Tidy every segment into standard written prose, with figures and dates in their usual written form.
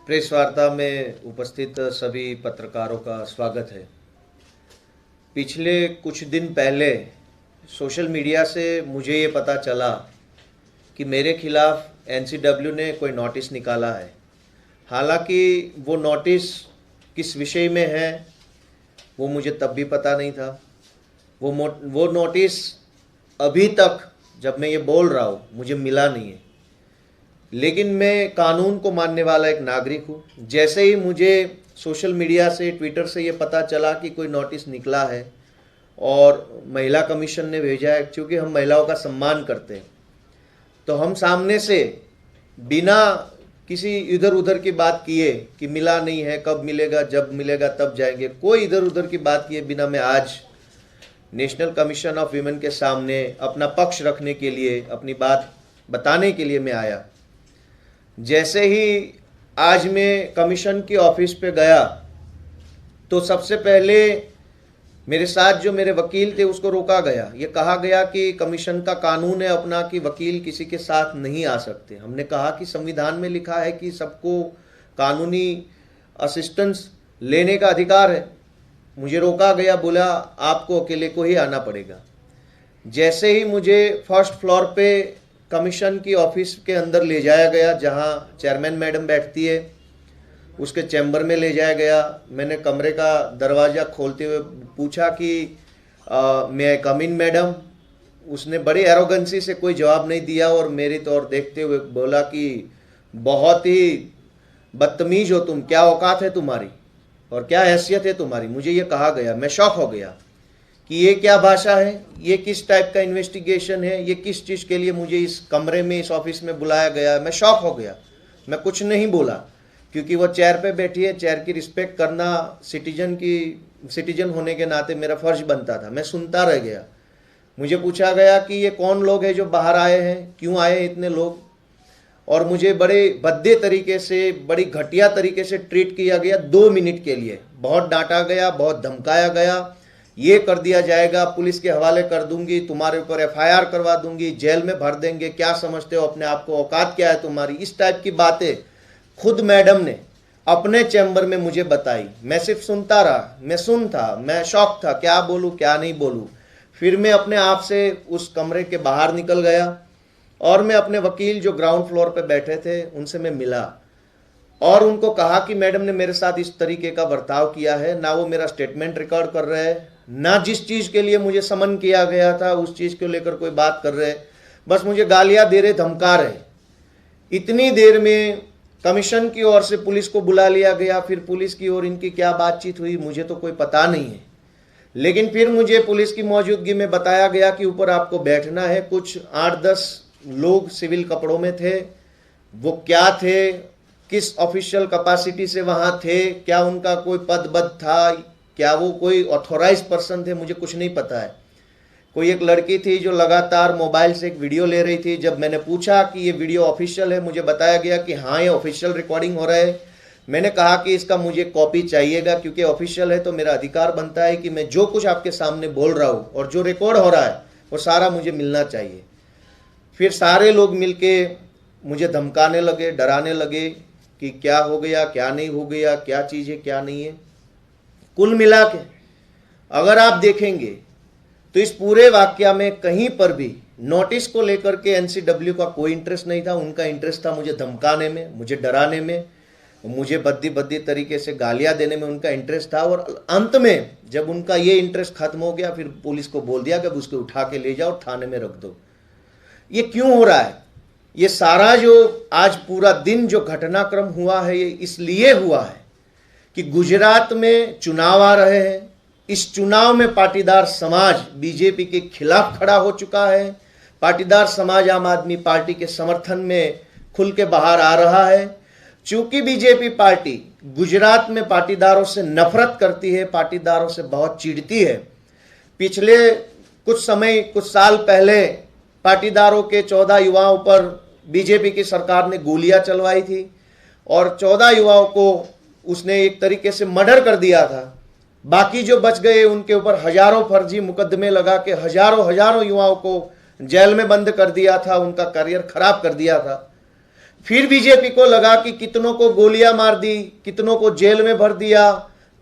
Press वार्ता में उपस्थित सभी पत्रकारों का स्वागत है। पिछले कुछ दिन पहले सोशल मीडिया से मुझे ये पता चला कि मेरे खिलाफ एनसीडब्ल्यू ने कोई नोटिस निकाला है। हालांकि वो नोटिस किस विषय में है वो मुझे तब भी पता नहीं था। वो नोटिस अभी तक जब मैं ये बोल रहा हूँ मुझे मिला नहीं है। लेकिन मैं कानून को मानने वाला एक नागरिक हूँ। जैसे ही मुझे सोशल मीडिया से, ट्विटर से ये पता चला कि कोई नोटिस निकला है और महिला कमीशन ने भेजा है, क्योंकि हम महिलाओं का सम्मान करते हैं, तो हम सामने से बिना किसी इधर उधर की बात किए कि मिला नहीं है, कब मिलेगा, जब मिलेगा तब जाएंगे, कोई इधर उधर की बात किए बिना मैं आज नेशनल कमीशन ऑफ वीमेन के सामने अपना पक्ष रखने के लिए, अपनी बात बताने के लिए मैं आया। जैसे ही आज मैं कमीशन की ऑफिस पे गया तो सबसे पहले मेरे साथ जो मेरे वकील थे उसको रोका गया। ये कहा गया कि कमीशन का कानून है अपना कि वकील किसी के साथ नहीं आ सकते। हमने कहा कि संविधान में लिखा है कि सबको कानूनी असिस्टेंस लेने का अधिकार है। मुझे रोका गया, बोला आपको अकेले को ही आना पड़ेगा। जैसे ही मुझे फर्स्ट फ्लोर पे कमीशन की ऑफिस के अंदर ले जाया गया, जहां चेयरमैन मैडम बैठती है, उसके चैम्बर में ले जाया गया। मैंने कमरे का दरवाज़ा खोलते हुए पूछा कि मैं कम इन मैडम। उसने बड़ी एरोगेंसी से कोई जवाब नहीं दिया और मेरी तौर देखते हुए बोला कि बहुत ही बदतमीज हो तुम, क्या औकात है तुम्हारी और क्या हैसियत है तुम्हारी। मुझे ये कहा गया। मैं शॉक हो गया कि ये क्या भाषा है, ये किस टाइप का इन्वेस्टिगेशन है, ये किस चीज़ के लिए मुझे इस कमरे में, इस ऑफिस में बुलाया गया। मैं शॉक हो गया। मैं कुछ नहीं बोला क्योंकि वो चेयर पे बैठी है। चेयर की रिस्पेक्ट करना सिटीजन होने के नाते मेरा फर्ज बनता था। मैं सुनता रह गया। मुझे पूछा गया कि ये कौन लोग हैं जो बाहर आए हैं, क्यों आए हैं इतने लोग, और मुझे बड़े भद्दे तरीके से, बड़ी घटिया तरीके से ट्रीट किया गया। 2 मिनट के लिए बहुत डांटा गया, बहुत धमकाया गया। ये कर दिया जाएगा, पुलिस के हवाले कर दूंगी, तुम्हारे ऊपर FIR करवा दूंगी, जेल में भर देंगे, क्या समझते हो अपने आप को, औकात क्या है तुम्हारी। इस टाइप की बातें खुद मैडम ने अपने चैम्बर में मुझे बताई। मैं सिर्फ सुनता रहा। मैं शॉक था, क्या बोलूँ क्या नहीं बोलूँ। फिर मैं अपने आप से उस कमरे के बाहर निकल गया और मैं अपने वकील जो ग्राउंड फ्लोर पे बैठे थे उनसे मैं मिला और उनको कहा कि मैडम ने मेरे साथ इस तरीके का बर्ताव किया है। ना वो मेरा स्टेटमेंट रिकॉर्ड कर रहे हैं, ना जिस चीज़ के लिए मुझे समन किया गया था उस चीज़ को लेकर कोई बात कर रहे, बस मुझे गालियां दे रहे, धमका रहे। इतनी देर में कमीशन की ओर से पुलिस को बुला लिया गया। फिर पुलिस की ओर इनकी क्या बातचीत हुई मुझे तो कोई पता नहीं है। लेकिन फिर मुझे पुलिस की मौजूदगी में बताया गया कि ऊपर आपको बैठना है। कुछ 8-10 लोग सिविल कपड़ों में थे। वो क्या थे, किस ऑफिशियल कैपेसिटी से वहाँ थे, क्या उनका कोई पद था, क्या वो कोई ऑथोराइज पर्सन थे, मुझे कुछ नहीं पता है। कोई एक लड़की थी जो लगातार मोबाइल से एक वीडियो ले रही थी। जब मैंने पूछा कि ये वीडियो ऑफिशियल है, मुझे बताया गया कि हाँ ये ऑफिशियल रिकॉर्डिंग हो रहा है। मैंने कहा कि इसका मुझे कॉपी चाहिएगा, क्योंकि ऑफिशियल है तो मेरा अधिकार बनता है कि मैं जो कुछ आपके सामने बोल रहा हूँ और जो रिकॉर्ड हो रहा है वो सारा मुझे मिलना चाहिए। फिर सारे लोग मिलके मुझे धमकाने लगे, डराने लगे कि क्या हो गया, क्या नहीं हो गया, क्या चीज़ है, क्या नहीं है। कुल मिला के अगर आप देखेंगे तो इस पूरे वाकया में कहीं पर भी नोटिस को लेकर के एनसीडब्ल्यू का कोई इंटरेस्ट नहीं था। उनका इंटरेस्ट था मुझे धमकाने में, मुझे डराने में, मुझे बद्दी तरीके से गालियां देने में उनका इंटरेस्ट था। और अंत में जब उनका ये इंटरेस्ट खत्म हो गया, फिर पुलिस को बोल दिया कि अब उसको उठा के ले जाओ, थाने में रख दो। ये क्यों हो रहा है? ये सारा जो आज पूरा दिन जो घटनाक्रम हुआ है, ये इसलिए हुआ है कि गुजरात में चुनाव आ रहे हैं। इस चुनाव में पाटीदार समाज बीजेपी के खिलाफ खड़ा हो चुका है। पाटीदार समाज आम आदमी पार्टी के समर्थन में खुल के बाहर आ रहा है। चूंकि बीजेपी पार्टी गुजरात में पाटीदारों से नफरत करती है, पाटीदारों से बहुत चिढ़ती है। पिछले कुछ साल पहले पाटीदारों के 14 युवाओं पर बीजेपी की सरकार ने गोलियां चलवाई थी और 14 युवाओं को उसने एक तरीके से मर्डर कर दिया था। बाकी जो बच गए उनके ऊपर हजारों फर्जी मुकदमे लगा के हजारों युवाओं को जेल में बंद कर दिया था, उनका करियर खराब कर दिया था। फिर बीजेपी को लगा कि कितनों को गोलियां मार दी, कितनों को जेल में भर दिया,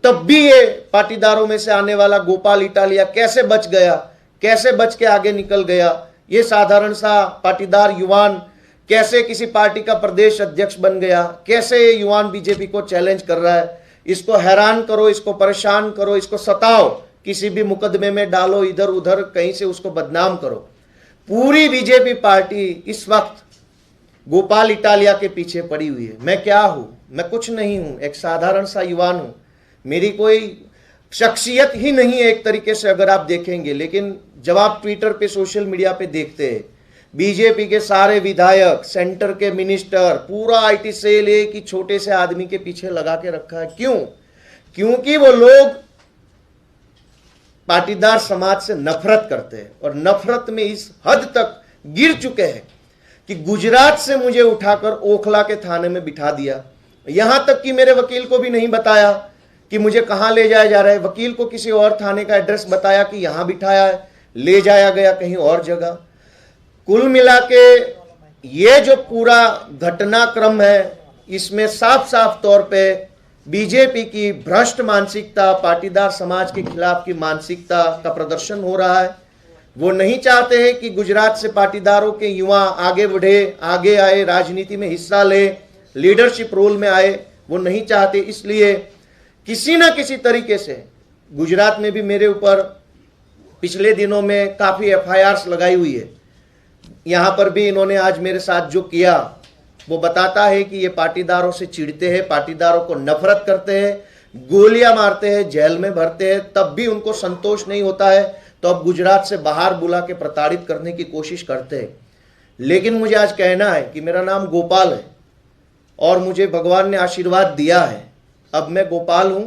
तब भी ये पाटीदारों में से आने वाला गोपाल इटालिया कैसे बच गया, कैसे बच के आगे निकल गया। ये साधारण सा पाटीदार युवान कैसे किसी पार्टी का प्रदेश अध्यक्ष बन गया, कैसे ये युवान बीजेपी को चैलेंज कर रहा है। इसको हैरान करो, इसको परेशान करो, इसको सताओ, किसी भी मुकदमे में डालो, इधर उधर कहीं से उसको बदनाम करो। पूरी बीजेपी पार्टी इस वक्त गोपाल इटालिया के पीछे पड़ी हुई है। मैं क्या हूं? मैं कुछ नहीं हूं, एक साधारण सा युवान हूं। मेरी कोई शख्सियत ही नहीं है एक तरीके से अगर आप देखेंगे। लेकिन जब आप ट्विटर पे, सोशल मीडिया पे देखते हैं, बीजेपी के सारे विधायक, सेंटर के मिनिस्टर, पूरा आईटी सेल एक ही छोटे से आदमी के पीछे लगा के रखा है। क्यों? क्योंकि वो लोग पाटीदार समाज से नफरत करते हैं और नफरत में इस हद तक गिर चुके हैं कि गुजरात से मुझे उठाकर ओखला के थाने में बिठा दिया। यहां तक कि मेरे वकील को भी नहीं बताया कि मुझे कहां ले जाया जा रहा है। वकील को किसी और थाने का एड्रेस बताया कि यहां बिठाया है, ले जाया गया कहीं और जगह। कुल मिला के ये जो पूरा घटनाक्रम है, इसमें साफ साफ तौर पे बीजेपी की भ्रष्ट मानसिकता, पाटीदार समाज के खिलाफ की मानसिकता का प्रदर्शन हो रहा है। वो नहीं चाहते हैं कि गुजरात से पाटीदारों के युवा आगे बढ़े, आगे आए, राजनीति में हिस्सा ले, लीडरशिप रोल में आए। वो नहीं चाहते। इसलिए किसी ना किसी तरीके से गुजरात में भी मेरे ऊपर पिछले दिनों में काफ़ी FIRs लगाई हुई है। यहाँ पर भी इन्होंने आज मेरे साथ जो किया वो बताता है कि ये पाटीदारों से चिढ़ते हैं, पाटीदारों को नफरत करते हैं, गोलियां मारते हैं, जेल में भरते हैं, तब भी उनको संतोष नहीं होता है। तो अब गुजरात से बाहर बुला के प्रताड़ित करने की कोशिश करते हैं। लेकिन मुझे आज कहना है कि मेरा नाम गोपाल है और मुझे भगवान ने आशीर्वाद दिया है। अब मैं गोपाल हूं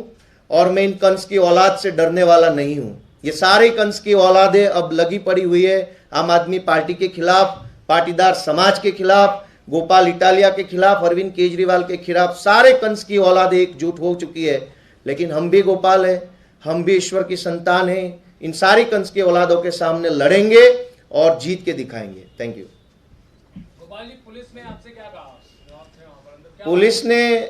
और मैं इन कंस की औलाद से डरने वाला नहीं हूं। ये सारे कंस की औलादें अब लगी पड़ी हुई है आम आदमी पार्टी के खिलाफ, पाटीदार समाज के खिलाफ, गोपाल इटालिया के खिलाफ, अरविंद केजरीवाल के खिलाफ। सारे कंस की औलादें एकजुट हो चुकी है। लेकिन हम भी गोपाल है, हम भी ईश्वर की संतान हैं। इन सारी कंस की औलादों के सामने लड़ेंगे और जीत के दिखाएंगे। Thank you. Gopal ji, police ने आपसे क्या कहा? पुलिस ने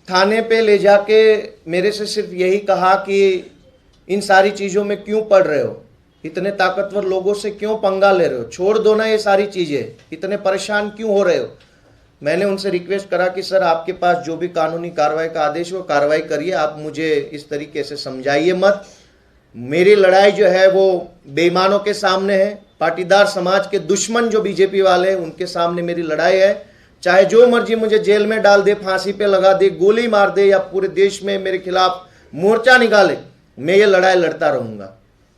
थाने पे ले जाके मेरे से सिर्फ यही कहा कि इन सारी चीज़ों में क्यों पड़ रहे हो, इतने ताकतवर लोगों से क्यों पंगा ले रहे हो, छोड़ दो ना ये सारी चीज़ें, इतने परेशान क्यों हो रहे हो। मैंने उनसे रिक्वेस्ट करा कि सर आपके पास जो भी कानूनी कार्रवाई का आदेश हो कार्रवाई करिए, आप मुझे इस तरीके से समझाइए मत। मेरी लड़ाई जो है वो बेईमानों के सामने है, पाटीदार समाज के दुश्मन जो बीजेपी वाले हैं उनके सामने मेरी लड़ाई है। चाहे जो मर्जी मुझे जेल में डाल दे, फांसी पे लगा दे, गोली मार दे या पूरे देश में मेरे खिलाफ मोर्चा निकाले, मैं ये लड़ाई लड़ता रहूंगा।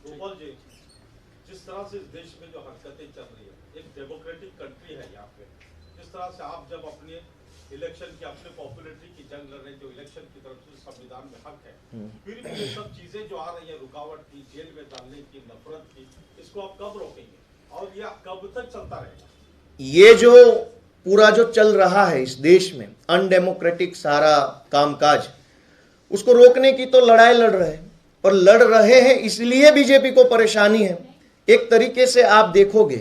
गोपाल जी, जिस तरह से इस देश में जो हरकतें चल रही है, एक डेमोक्रेटिक कंट्री है यहाँ पे, जिस तरह से आप जब अपने इलेक्शन की, अपने पॉपुलैरिटी की जंग लड़ रहे हैं, जो इलेक्शन की तरफ से संविधान में हक है, फिर भी ये सब चीजें जो आ रही है, रुकावट की, जेल में डालने की, नफरत की, इसको आप कब रोकेंगे और यह कब तक चलता रहेगा? ये जो पूरा जो चल रहा है इस देश में अनडेमोक्रेटिक सारा कामकाज, उसको रोकने की तो लड़ाई लड़ रहे हैं, पर लड़ रहे हैं इसलिए बीजेपी को परेशानी है। एक तरीके से आप देखोगे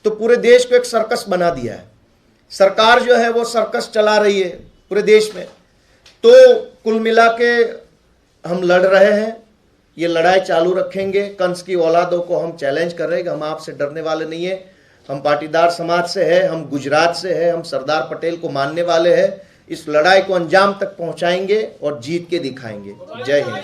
तो पूरे देश को एक सर्कस बना दिया है। सरकार जो है वो सर्कस चला रही है पूरे देश में। तो कुल मिला के हम लड़ रहे हैं, ये लड़ाई चालू रखेंगे। कंस की औलादों को हम चैलेंज कर रहे हैं कि हम आपसे डरने वाले नहीं है। हम पाटीदार समाज से है, हम गुजरात से है, हम सरदार पटेल को मानने वाले हैं। इस लड़ाई को अंजाम तक पहुंचाएंगे और जीत के दिखाएंगे। जय हिंद।